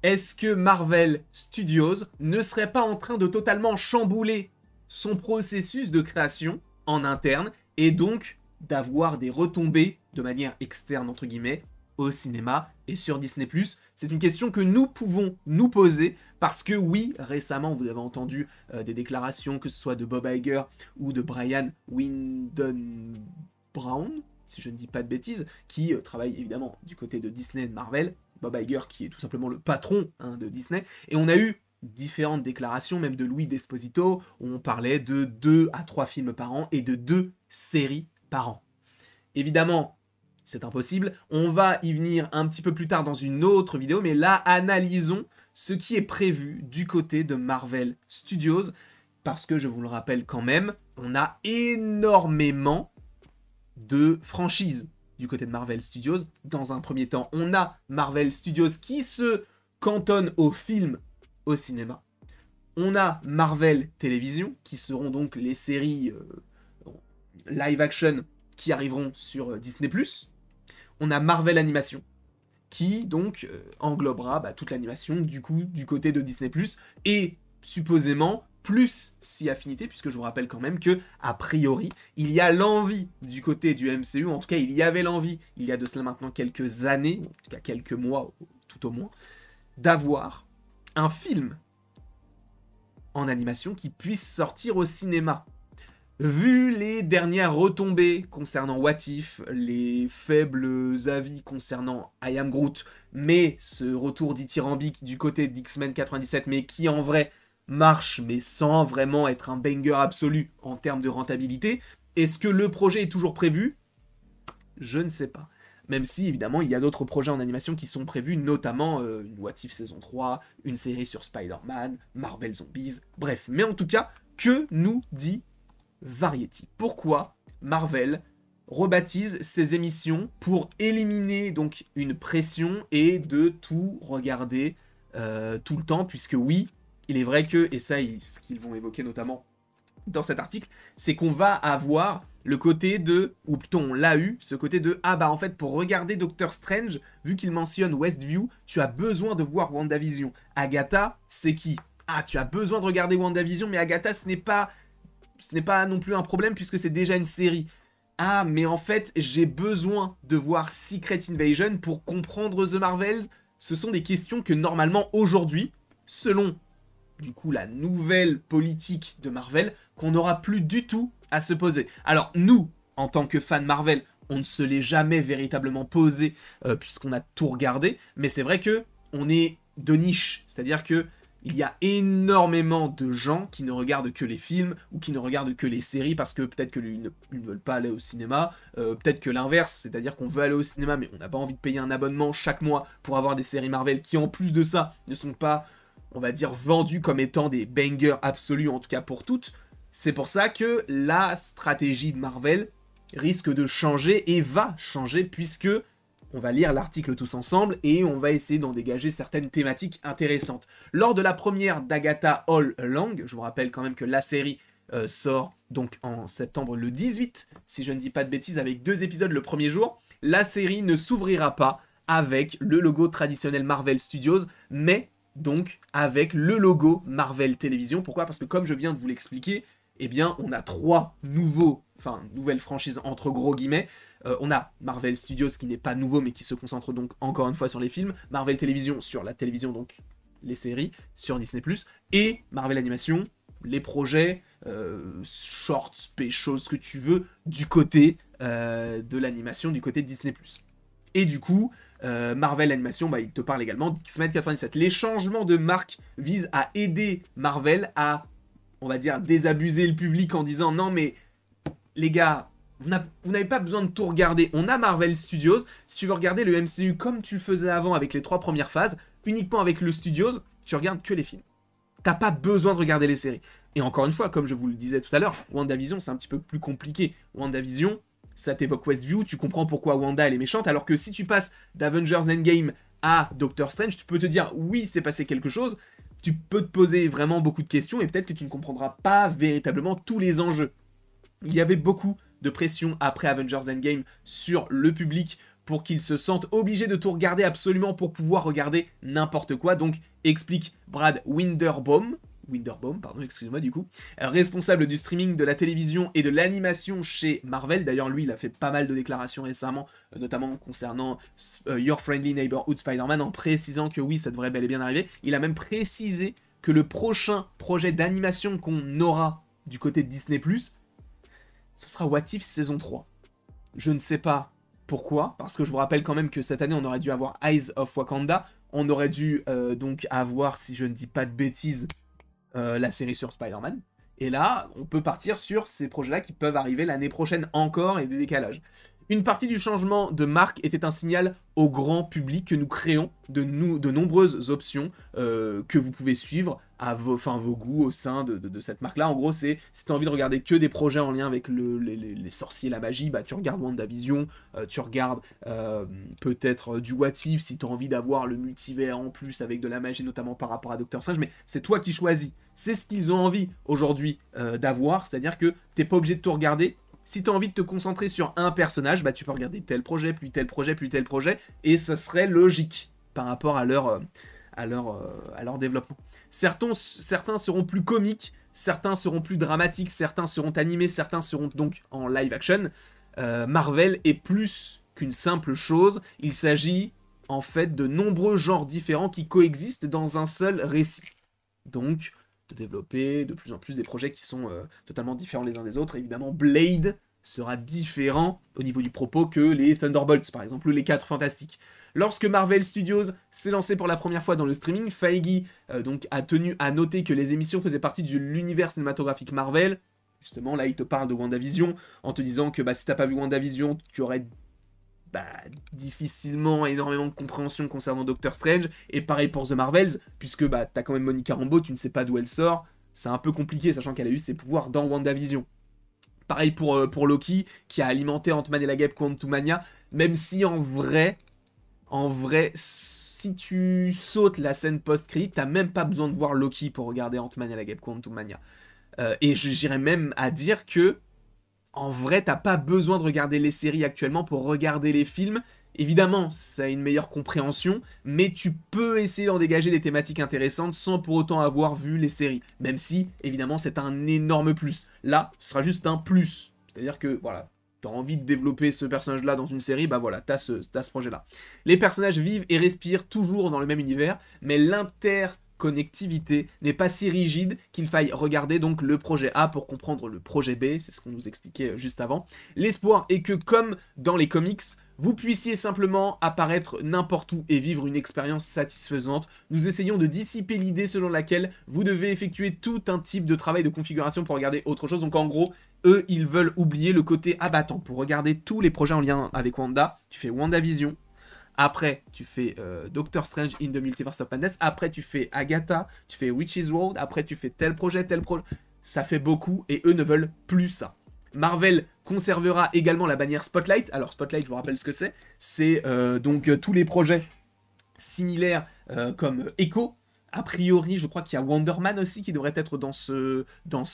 est-ce que Marvel Studios ne serait pas en train de totalement chambouler son processus de création en interne et donc d'avoir des retombées de manière externe, entre guillemets, au cinéma et sur Disney+. C'est une question que nous pouvons nous poser parce que oui, récemment, vous avez entendu des déclarations, que ce soit de Bob Iger ou de Brian Windon Brown, si je ne dis pas de bêtises, qui travaille évidemment du côté de Disney et de Marvel. Bob Iger qui est tout simplement le patron de Disney. Et on a eu différentes déclarations, même de Louis Desposito, où on parlait de 2 à 3 films par an et de 2 séries par an. Évidemment, c'est impossible. On va y venir un petit peu plus tard dans une autre vidéo, mais là, analysons ce qui est prévu du côté de Marvel Studios, parce que je vous le rappelle quand même, on a énormément de franchises du côté de Marvel Studios. Dans un premier temps, on a Marvel Studios qui se cantonne aux films, au cinéma. On a Marvel Télévision, qui seront donc les séries live action qui arriveront sur Disney+. On a Marvel Animation, qui donc englobera toute l'animation du côté de Disney+, et supposément plus si affinité, puisque je vous rappelle quand même que, a priori, il y a l'envie du côté du MCU, en tout cas il y avait l'envie, il y a de cela maintenant quelques années, en tout cas quelques mois tout au moins, d'avoir un film en animation qui puisse sortir au cinéma. Vu les dernières retombées concernant What If, les faibles avis concernant I Am Groot, mais ce retour dithyrambique du côté d'X-Men 97, mais qui en vrai marche, mais sans vraiment être un banger absolu en termes de rentabilité, est-ce que le projet est toujours prévu? Je ne sais pas. Même si, évidemment, il y a d'autres projets en animation qui sont prévus, notamment une What If saison 3, une série sur Spider-Man, Marvel Zombies, bref. Mais en tout cas, que nous dit Variety? Pourquoi Marvel rebaptise ses émissions pour éliminer donc une pression et de tout regarder tout le temps, puisque oui, il est vrai que, et ça, ce qu'ils vont évoquer notamment dans cet article, c'est qu'on va avoir le côté de, ou plutôt on l'a eu, ce côté de, ah bah en fait pour regarder Doctor Strange, vu qu'il mentionne Westview, tu as besoin de voir WandaVision. Agatha, c'est qui? Ah, tu as besoin de regarder WandaVision, mais Agatha, ce n'est pas non plus un problème puisque c'est déjà une série. Ah, mais en fait, j'ai besoin de voir Secret Invasion pour comprendre The Marvels. Ce sont des questions que normalement aujourd'hui, selon du coup la nouvelle politique de Marvel, qu'on n'aura plus du tout à se poser. Alors nous, en tant que fans Marvel, on ne se l'est jamais véritablement posé puisqu'on a tout regardé, mais c'est vrai que on est de niche, c'est-à-dire que il y a énormément de gens qui ne regardent que les films ou qui ne regardent que les séries parce que peut-être qu'ils ne veulent pas aller au cinéma, peut-être que l'inverse, c'est-à-dire qu'on veut aller au cinéma mais on n'a pas envie de payer un abonnement chaque mois pour avoir des séries Marvel qui en plus de ça ne sont pas, on va dire, vendues comme étant des bangers absolus, en tout cas pour toutes. C'est pour ça que la stratégie de Marvel risque de changer et va changer puisque on va lire l'article tous ensemble et on va essayer d'en dégager certaines thématiques intéressantes. Lors de la première d'Agatha All Along, je vous rappelle quand même que la série sort donc en septembre le 18, si je ne dis pas de bêtises, avec 2 épisodes le premier jour, la série ne s'ouvrira pas avec le logo traditionnel Marvel Studios, mais donc avec le logo Marvel Télévision. Pourquoi? Parce que comme je viens de vous l'expliquer, eh bien on a 3 nouvelles franchises entre gros guillemets. On a Marvel Studios qui n'est pas nouveau mais qui se concentre donc encore une fois sur les films, Marvel Télévision sur la télévision, donc les séries sur Disney+, et Marvel Animation, les projets, shorts, specials, ce que tu veux, du côté de l'animation, du côté de Disney+. Et du coup, Marvel Animation, il te parle également d'X-Men 97. Les changements de marque visent à aider Marvel à, on va dire, désabuser le public en disant « Non mais, les gars, vous n'avez pas besoin de tout regarder. On a Marvel Studios. Si tu veux regarder le MCU comme tu le faisais avant avec les 3 premières phases, uniquement avec le Studios, tu regardes que les films. T'as pas besoin de regarder les séries. » Et encore une fois, comme je vous le disais tout à l'heure, WandaVision, c'est un petit peu plus compliqué. WandaVision, ça t'évoque Westview, tu comprends pourquoi Wanda elle est méchante, alors que si tu passes d'Avengers Endgame à Doctor Strange, tu peux te dire oui, c'est passé quelque chose, tu peux te poser vraiment beaucoup de questions et peut-être que tu ne comprendras pas véritablement tous les enjeux. Il y avait beaucoup de pression après Avengers Endgame sur le public pour qu'ils se sentent obligés de tout regarder absolument pour pouvoir regarder n'importe quoi. Donc, explique Brad Winderbaum, pardon, excusez-moi du coup, responsable du streaming, de la télévision et de l'animation chez Marvel. D'ailleurs, lui, il a fait pas mal de déclarations récemment, notamment concernant Your Friendly Neighborhood Spider-Man, en précisant que oui, ça devrait bel et bien arriver. Il a même précisé que le prochain projet d'animation qu'on aura du côté de Disney+, ce sera What If saison 3. Je ne sais pas pourquoi, parce que je vous rappelle quand même que cette année, on aurait dû avoir Eyes of Wakanda, on aurait dû donc avoir, si je ne dis pas de bêtises, la série sur Spider-Man. Et là, on peut partir sur ces projets-là qui peuvent arriver l'année prochaine encore et des décalages. Une partie du changement de marque était un signal au grand public que nous créons de nombreuses options que vous pouvez suivre à vos goûts au sein de cette marque-là. En gros, c'est si tu as envie de regarder que des projets en lien avec les sorciers, la magie, bah, tu regardes WandaVision, tu regardes peut-être du What If si tu as envie d'avoir le multivers en plus avec de la magie, notamment par rapport à Doctor Strange, mais c'est toi qui choisis. C'est ce qu'ils ont envie aujourd'hui d'avoir, c'est-à-dire que tu n'es pas obligé de tout regarder. Si tu as envie de te concentrer sur un personnage, bah, tu peux regarder tel projet, puis tel projet, puis tel projet, et ça serait logique par rapport à leur développement. Certains seront plus comiques, certains seront plus dramatiques, certains seront animés, certains seront donc en live action. Marvel est plus qu'une simple chose, il s'agit en fait de nombreux genres différents qui coexistent dans un seul récit. Donc, de développer de plus en plus des projets qui sont totalement différents les uns des autres. Évidemment, Blade sera différent au niveau du propos que les Thunderbolts, par exemple, ou les 4 Fantastiques. Lorsque Marvel Studios s'est lancé pour la première fois dans le streaming, Feige donc a tenu à noter que les émissions faisaient partie de l'univers cinématographique Marvel. Justement, là, il te parle de WandaVision, en te disant que bah, si t'as pas vu WandaVision, tu aurais difficilement énormément de compréhension concernant Doctor Strange, et pareil pour The Marvels, puisque bah, t'as quand même Monica Rambeau, tu ne sais pas d'où elle sort, c'est un peu compliqué, sachant qu'elle a eu ses pouvoirs dans WandaVision. Pareil pour Loki, qui a alimenté Ant-Man et la Guêpe Quantumania, même si en vrai, si tu sautes la scène post-crédit, t'as même pas besoin de voir Loki pour regarder Ant-Man et la Guêpe Quantumania. Et j'irais même à dire que en vrai, t'as pas besoin de regarder les séries actuellement pour regarder les films. Évidemment, ça a une meilleure compréhension, mais tu peux essayer d'en dégager des thématiques intéressantes sans pour autant avoir vu les séries. Même si, évidemment, c'est un énorme plus. Là, ce sera juste un plus. C'est-à-dire que, voilà, t'as envie de développer ce personnage-là dans une série, bah voilà, t'as ce projet-là. Les personnages vivent et respirent toujours dans le même univers, mais l'interconnectivité n'est pas si rigide qu'il faille regarder donc le projet A pour comprendre le projet B, c'est ce qu'on nous expliquait juste avant. L'espoir est que, comme dans les comics, vous puissiez simplement apparaître n'importe où et vivre une expérience satisfaisante. Nous essayons de dissiper l'idée selon laquelle vous devez effectuer tout un type de travail de configuration pour regarder autre chose. Donc en gros, eux, ils veulent oublier le côté abattant. Pour regarder tous les projets en lien avec Wanda, tu fais WandaVision. Après, tu fais Doctor Strange in the Multiverse of Madness. Après, tu fais Agatha. Tu fais Witch's World. Après, tu fais tel projet, tel projet. Ça fait beaucoup et eux ne veulent plus ça. Marvel conservera également la bannière Spotlight. Alors, Spotlight, je vous rappelle ce que c'est. C'est donc tous les projets similaires comme Echo. A priori, je crois qu'il y a Wonder Man aussi qui devrait être dans ce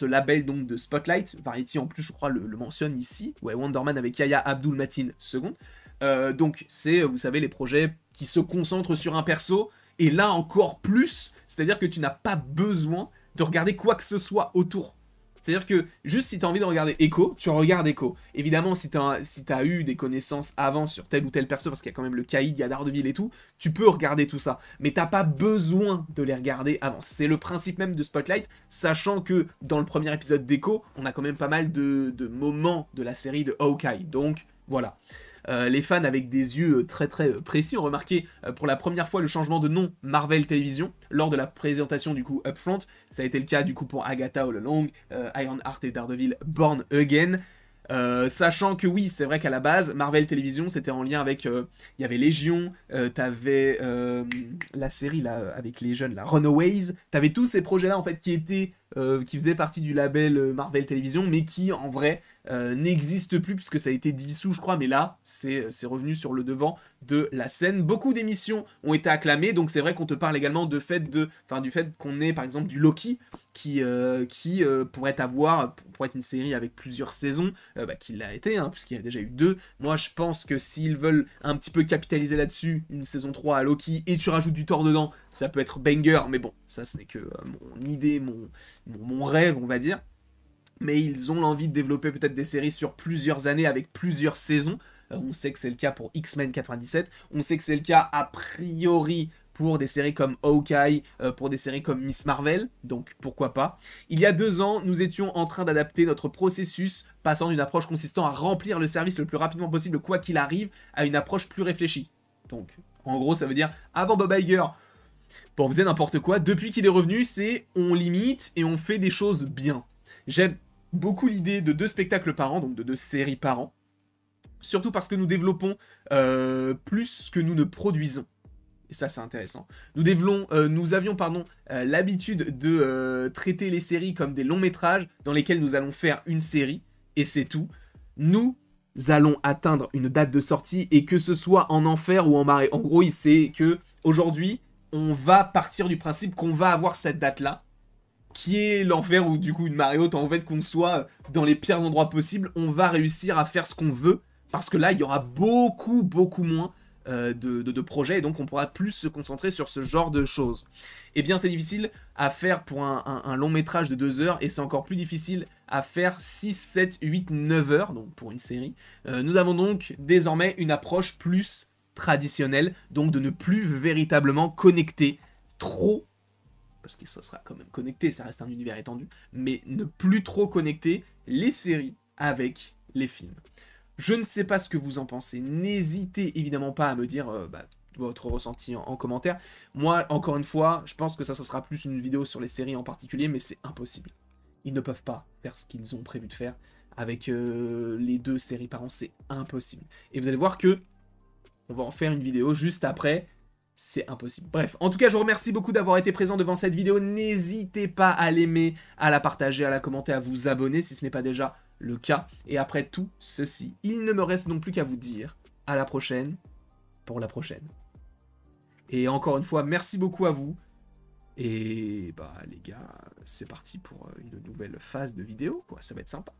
label donc, de Spotlight. Variety, en plus, je crois, le mentionne ici. Ouais, Wonder Man avec Yahya Abdul-Mateen II. Donc, c'est, vous savez, les projets qui se concentrent sur un perso. Et là, encore plus, c'est-à-dire que tu n'as pas besoin de regarder quoi que ce soit autour. C'est-à-dire que, juste si tu as envie de regarder Echo, tu regardes Echo. Évidemment, si tu as eu des connaissances avant sur tel ou tel perso, parce qu'il y a quand même le Caïd, il y a Daredevil et tout, tu peux regarder tout ça. Mais t'as pas besoin de les regarder avant. C'est le principe même de Spotlight, sachant que dans le premier épisode d'Echo, on a quand même pas mal de moments de la série de Hawkeye. Donc, voilà. Les fans avec des yeux très très précis ont remarqué pour la première fois le changement de nom Marvel Television lors de la présentation du coup Upfront. Ça a été le cas du coup pour Agatha All Along, Ironheart et Daredevil Born Again. Sachant que oui, c'est vrai qu'à la base, Marvel Television, c'était en lien avec... Il y avait Légion, t'avais la série là, avec les jeunes, la Runaways, t'avais tous ces projets-là en fait qui faisaient partie du label Marvel Television, mais qui en vrai n'existe plus puisque ça a été dissous, je crois, mais là, c'est revenu sur le devant de la scène. Beaucoup d'émissions ont été acclamées, donc c'est vrai qu'on te parle également du fait qu'on ait par exemple du Loki qui pourrait être une série avec plusieurs saisons, qui l'a été, hein, puisqu'il y a déjà eu 2. Moi, je pense que s'ils veulent un petit peu capitaliser là-dessus, une saison 3 à Loki, et tu rajoutes du Thor dedans, ça peut être banger, mais bon, ça ce n'est que mon idée, mon rêve, on va dire. Mais ils ont l'envie de développer peut-être des séries sur plusieurs années avec plusieurs saisons. On sait que c'est le cas pour X-Men 97, on sait que c'est le cas a priori pour des séries comme Hawkeye, pour des séries comme Miss Marvel, donc pourquoi pas. Il y a 2 ans, nous étions en train d'adapter notre processus, passant d'une approche consistant à remplir le service le plus rapidement possible, quoi qu'il arrive, à une approche plus réfléchie. Donc, en gros, ça veut dire, avant Bob Iger, bon, on faisait n'importe quoi, depuis qu'il est revenu, c'est on limite et on fait des choses bien. J'aime beaucoup l'idée de 2 spectacles par an, donc de 2 séries par an, surtout parce que nous développons plus que nous ne produisons. Et ça, c'est intéressant. Nous avions l'habitude de traiter les séries comme des longs métrages dans lesquels nous allons faire une série, et c'est tout. Nous allons atteindre une date de sortie, et que ce soit en enfer ou en marée. En gros, c'est que aujourd'hui, on va partir du principe qu'on va avoir cette date-là, qui est l'enfer ou du coup une marée haute, en fait, qu'on soit dans les pires endroits possibles, on va réussir à faire ce qu'on veut, parce que là, il y aura beaucoup moins de projets, et donc on pourra plus se concentrer sur ce genre de choses. Eh bien, c'est difficile à faire pour un long métrage de 2 heures, et c'est encore plus difficile à faire 6, 7, 8, 9 heures, donc pour une série. Nous avons donc désormais une approche plus traditionnelle, donc de ne plus véritablement connecter trop, parce que ça sera quand même connecté, ça reste un univers étendu, mais ne plus trop connecter les séries avec les films. Je ne sais pas ce que vous en pensez, n'hésitez évidemment pas à me dire votre ressenti en commentaire. Moi, encore une fois, je pense que ça sera plus une vidéo sur les séries en particulier, mais c'est impossible. Ils ne peuvent pas faire ce qu'ils ont prévu de faire avec les 2 séries par an, c'est impossible. Et vous allez voir que on va en faire une vidéo juste après. C'est impossible. Bref, en tout cas, je vous remercie beaucoup d'avoir été présent devant cette vidéo. N'hésitez pas à l'aimer, à la partager, à la commenter, à vous abonner si ce n'est pas déjà le cas. Et après tout ceci, il ne me reste donc plus qu'à vous dire à la prochaine pour la prochaine. Et encore une fois, merci beaucoup à vous. Et bah les gars, c'est parti pour une nouvelle phase de vidéo, quoi. Ça va être sympa.